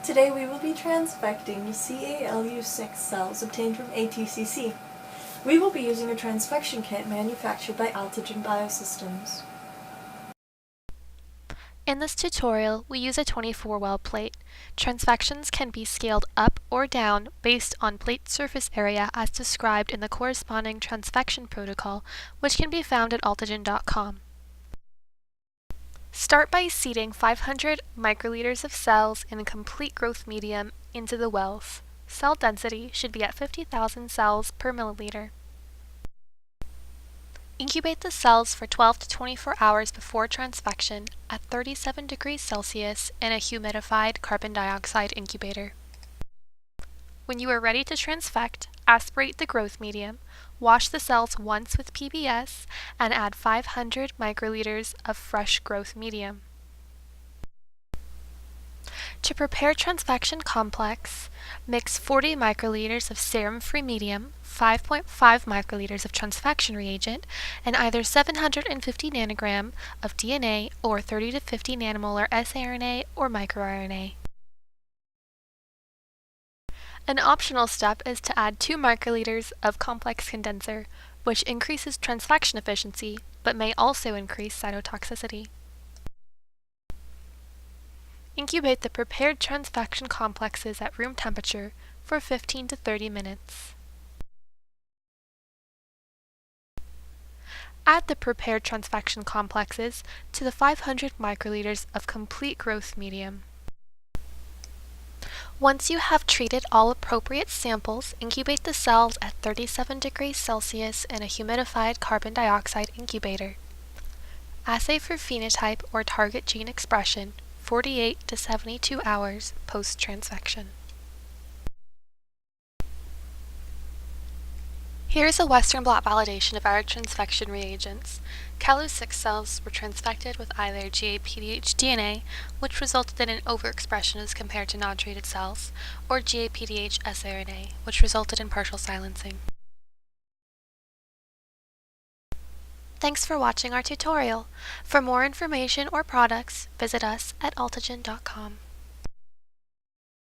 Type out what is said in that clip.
Today we will be transfecting Calu6 cells obtained from ATCC. We will be using a transfection kit manufactured by Altogen Biosystems. In this tutorial, we use a 24-well plate. Transfections can be scaled up or down based on plate surface area as described in the corresponding transfection protocol, which can be found at altogen.com. Start by seeding 500 microliters of cells in a complete growth medium into the wells. Cell density should be at 50,000 cells per milliliter. Incubate the cells for 12 to 24 hours before transfection at 37 degrees Celsius in a humidified carbon dioxide incubator. When you are ready to transfect, aspirate the growth medium, wash the cells once with PBS, and add 500 microliters of fresh growth medium. To prepare transfection complex, mix 40 microliters of serum-free medium, 5.5 microliters of transfection reagent, and either 750 nanogram of DNA or 30 to 50 nanomolar siRNA or microRNA. An optional step is to add 2 microliters of complex condenser, which increases transfection efficiency but may also increase cytotoxicity. Incubate the prepared transfection complexes at room temperature for 15 to 30 minutes. Add the prepared transfection complexes to the 500 microliters of complete growth medium. Once you have treated all appropriate samples, incubate the cells at 37 degrees Celsius in a humidified carbon dioxide incubator. Assay for phenotype or target gene expression 48 to 72 hours post-transfection. Here is a Western blot validation of our transfection reagents. Calu6 cells were transfected with either GAPDH DNA, which resulted in an overexpression as compared to non-treated cells, or GAPDH siRNA, which resulted in partial silencing. Thanks for watching our tutorial. For more information or products, visit us at altogen.com.